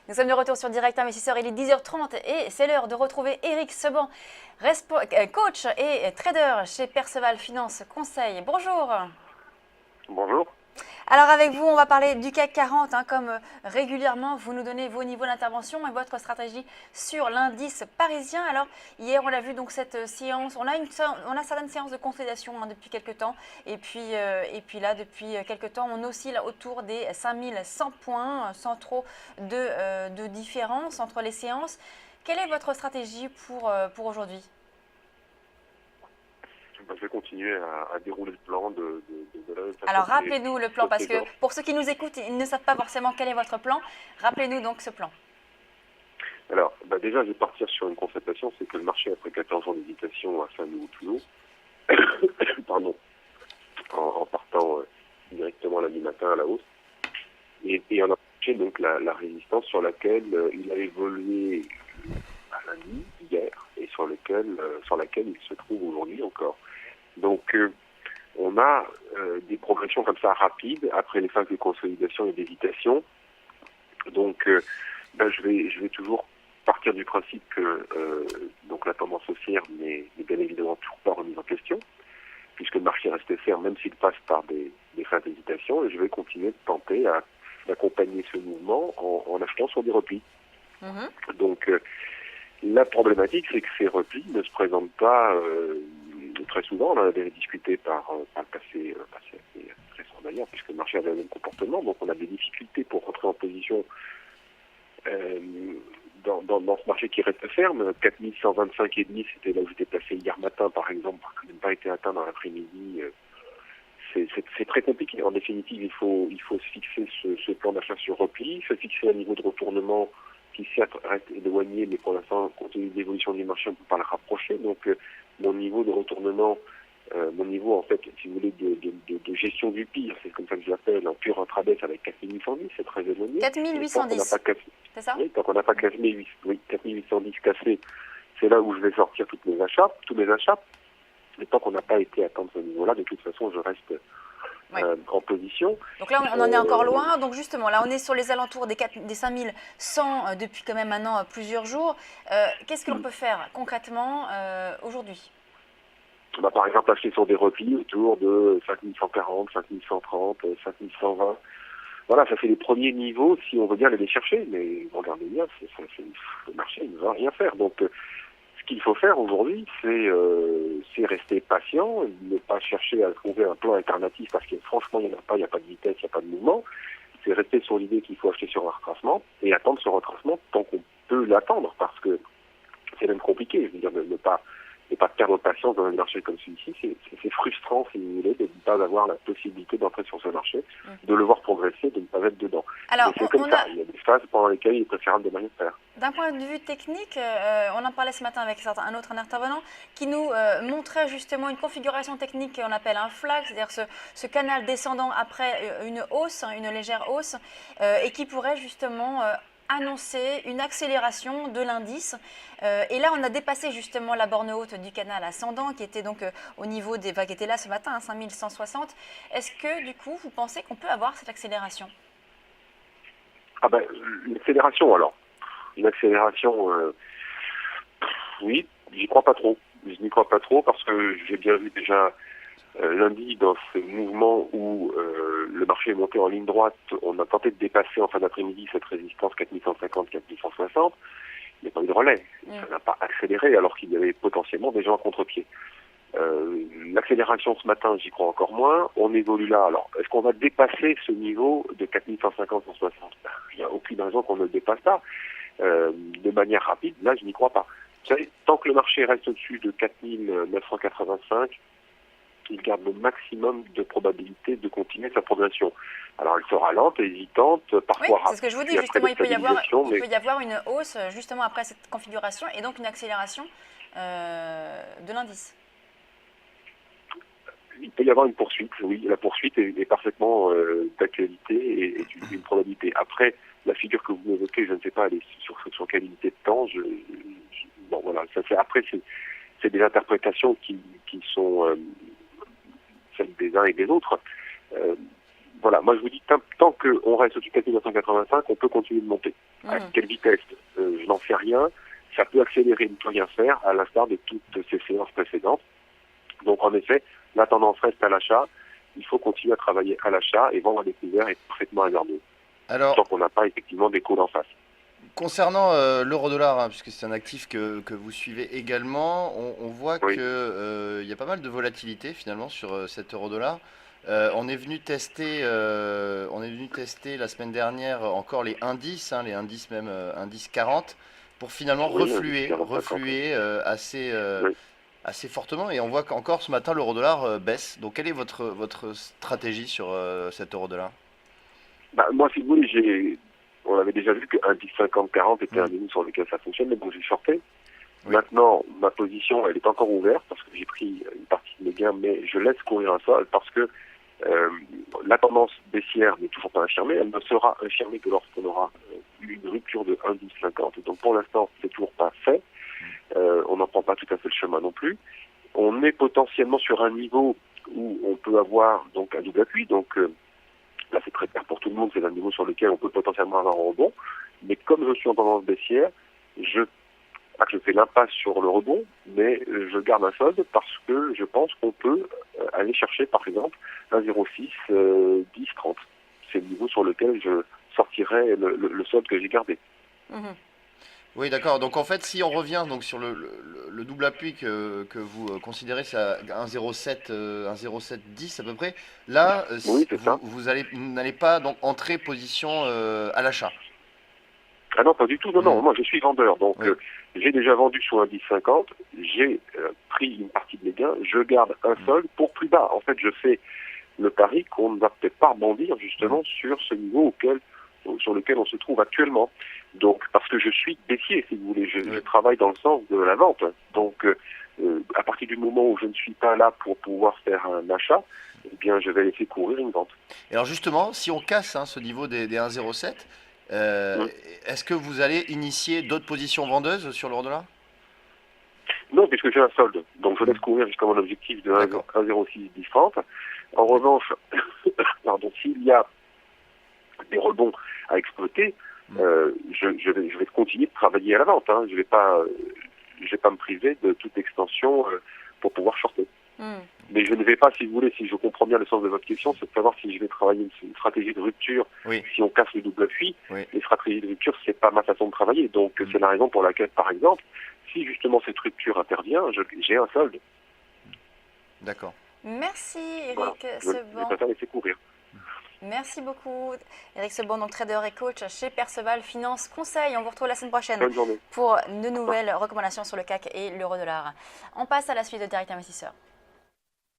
Nous sommes de retour sur Direct Investisseur, il est 10h30 et c'est l'heure de retrouver Eric Seban, coach et trader chez Perceval Finance Conseil. Bonjour. Bonjour. Alors avec vous, on va parler du CAC 40, comme régulièrement, vous nous donnez vos niveaux d'intervention et votre stratégie sur l'indice parisien. Alors hier, on a vu donc cette séance, on a certaines séances de consolidation depuis quelques temps et puis là, depuis quelques temps, on oscille autour des 5100 points sans trop de différence entre les séances. Quelle est votre stratégie pour aujourd'hui ? Je vais continuer à dérouler le plan de la même façon Alors que les rappelez-nous le plan, parce que précédents. pour ceux qui nous écoutent, ils ne savent pas forcément quel est votre plan. Rappelez-nous donc ce plan. Alors, déjà, je vais partir sur une constatation, c'est que le marché, après 14 ans d'hésitation, a fait un nouveau plus haut. Pardon. En partant directement lundi matin à la hausse. Et on a touché donc la résistance sur laquelle il a évolué à lundi, hier, et sur laquelle il se trouve aujourd'hui encore. Donc, on a des progressions comme ça rapides après les phases de consolidation et d'hésitation. Donc, je vais toujours partir du principe que donc la tendance haussière n'est bien évidemment toujours pas remise en question, puisque le marché reste ferme, même s'il passe par des phases d'hésitation, et je vais continuer de tenter d'accompagner ce mouvement en achetant sur des replis. Donc, la problématique, c'est que ces replis ne se présentent pas très souvent. On en avait discuté par le passé assez récent d'ailleurs, puisque le marché avait le même comportement. Donc on a des difficultés pour rentrer en position dans ce marché qui reste ferme. 4125,5, c'était là où j'étais placé hier matin, par exemple, qui n'a pas été atteint dans l'après-midi. C'est très compliqué. En définitive, il faut se fixer ce plan d'achat sur repli, se fixer un niveau de retournement qui certes reste éloigné, mais pour l'instant, compte tenu de l'évolution du marché, on ne peut pas le rapprocher. Donc, mon niveau de retournement, mon niveau, en fait, si vous voulez, de gestion du pire, c'est comme ça que je l'appelle, en pur intraday, avec 4810, c'est très éloigné. 4810, c'est ça ? Oui, tant qu'on n'a pas cassé 4810 cassé, c'est là où je vais sortir tous mes achats. Et tant qu'on n'a pas été atteindre ce niveau-là, de toute façon, je reste en position. Donc là, on en est encore loin. Donc justement, là, on est sur les alentours des 5100 depuis quand même maintenant plusieurs jours. Qu'est-ce que l'on peut faire concrètement aujourd'hui ? Par exemple, acheter sur des replis autour de 5140, 5130, 5120. Voilà, ça fait les premiers niveaux si on veut bien aller les chercher. Mais regardez bien, le marché ne va rien faire. Donc, ce qu'il faut faire aujourd'hui, c'est rester patient, ne pas chercher à trouver un plan alternatif parce que franchement, il n'y en a pas, il n'y a pas de vitesse, il n'y a pas de mouvement. C'est rester sur l'idée qu'il faut acheter sur un retracement et attendre ce retracement tant qu'on peut l'attendre parce que c'est même compliqué. Je veux dire, ne pas perdre patience dans un marché comme celui-ci. C'est frustrant, si vous voulez, de ne pas avoir la possibilité d'entrer sur ce marché, de le voir progresser, de ne pas être dedans. Alors, c'est comme ça. Il y a des phases pendant lesquelles il est préférable de rien faire. D'un point de vue technique, on en parlait ce matin avec un autre intervenant qui nous montrait justement une configuration technique qu'on appelle un flag, c'est-à-dire ce canal descendant après une hausse, une légère hausse, et qui pourrait justement annoncer une accélération de l'indice. Et là, on a dépassé justement la borne haute du canal ascendant qui était donc au niveau qui était là ce matin, 5160. Est-ce que du coup, vous pensez qu'on peut avoir cette accélération ? Une accélération alors. Une accélération, oui, j'y crois pas trop. Je n'y crois pas trop parce que j'ai bien vu déjà lundi dans ce mouvement où le marché est monté en ligne droite, on a tenté de dépasser en fin d'après-midi cette résistance 4150, 4160. Il n'y a pas eu de relais. Ça n'a pas accéléré alors qu'il y avait potentiellement des gens à contre-pied. L'accélération ce matin, j'y crois encore moins. On évolue là. Alors, est-ce qu'on va dépasser ce niveau de 4150-160 ? Il n'y a aucune raison qu'on ne le dépasse pas. De manière rapide, là, je n'y crois pas. Vous savez, tant que le marché reste au-dessus de 4985, il garde le maximum de probabilité de continuer sa progression. Alors, elle sera lente, hésitante, parfois rapide. C'est ce que je vous dis, justement, il peut y avoir une hausse justement après cette configuration et donc une accélération de l'indice. Il peut y avoir une poursuite, oui, la poursuite est parfaitement d'actualité et d'une probabilité. Après, la figure que vous m'évoquez, je ne sais pas, elle est sur quelle unité de temps. Bon, voilà, après, c'est des interprétations qui sont celles des uns et des autres. voilà, moi je vous dis, tant qu'on reste au-dessus de 4985, on peut continuer de monter. À Mhm. quelle vitesse je n'en sais rien. Ça peut accélérer, ne peut rien faire, à l'instar de toutes ces séances précédentes. Donc en effet, la tendance reste à l'achat. Il faut continuer à travailler à l'achat et vendre à découvert et parfaitement à l'heure Alors, tant qu'on n'a pas effectivement des calls en face. concernant l'euro-dollar, hein, puisque c'est un actif que vous suivez également, on voit Oui, que il y a pas mal de volatilité finalement sur cet euro-dollar. On est venu tester la semaine dernière encore les indices, hein, les indices même indice 40, pour finalement oui, indice 40-50. refluer Oui. assez fortement. Et on voit qu'encore ce matin l'euro-dollar baisse. Donc quelle est votre stratégie sur cet euro-dollar? Bah, moi, si vous voulez, on avait déjà vu qu'un 10 50-40 était un Hmm. niveau sur lequel ça fonctionne, mais donc j'ai shorté. Oui, Maintenant, ma position, elle est encore ouverte parce que j'ai pris une partie de mes gains, mais je laisse courir un sol parce que euh, la tendance baissière n'est toujours pas infirmée. Elle ne sera infirmée que lorsqu'on aura eu une rupture de 1,10-50. Donc pour l'instant, c'est toujours pas fait. On n'en prend pas tout à fait le chemin non plus. On est potentiellement sur un niveau où on peut avoir donc un double appui. Donc là, c'est très clair pour tout le monde. C'est un niveau sur lequel on peut potentiellement avoir un rebond. Mais comme je suis en tendance baissière, je pas que je fais l'impasse sur le rebond, mais je garde un solde parce que je pense qu'on peut aller chercher, par exemple, 1,06, 10, 30. C'est le niveau sur lequel je sortirai le solde que j'ai gardé. Mhm. oui, d'accord. Donc en fait, si on revient donc sur le double appui que vous considérez, c'est à 1,07 1,0710 à peu près. Là, Oui, c'est ça. vous n'allez pas donc entrer position à l'achat. Ah non, pas du tout. Non, Hmm. non, moi je suis vendeur. Donc Oui. j'ai déjà vendu sur un 10,50. J'ai pris une partie de mes gains. Je garde un Hmm. solde pour plus bas. En fait, je fais le pari qu'on ne va peut-être pas rebondir Hmm. justement sur ce niveau sur lequel on se trouve actuellement. Donc, parce que je suis baissier, si vous voulez, je Oui. travaille dans le sens de la vente. Donc, à partir du moment où je ne suis pas là pour pouvoir faire un achat, eh bien, je vais laisser courir une vente. Et alors justement, si on casse hein, ce niveau des 1,07, Hmm. est-ce que vous allez initier d'autres positions vendeuses sur l'euro dollar? Non, puisque j'ai un solde. Donc, je Hmm. laisse courir jusqu'à mon objectif de D'accord. 1,06 10 30. En revanche, pardon, s'il y a des rebonds à exploiter, Hmm. je vais continuer de travailler à la vente. Hein. Je vais pas me priver de toute extension pour pouvoir shorter. Mhm. Mais je ne vais pas, si vous voulez, si je comprends bien le sens de votre question, c'est de savoir si je vais travailler une stratégie de rupture, Oui, si on casse le double appui. oui. Les stratégies de rupture, c'est pas ma façon de travailler. Donc Hmm. c'est la raison pour laquelle, par exemple, si justement cette rupture intervient, j'ai un solde. D'accord. Merci Voilà. Eric Je Sebon. préfère laisser courir. Merci beaucoup Eric Sebon, donc trader et coach chez Perceval Finance Conseil. On vous retrouve la semaine prochaine Bonne journée. pour de Au revoir. nouvelles recommandations sur le CAC et l'euro dollar. On passe à la suite de Direct Investisseur.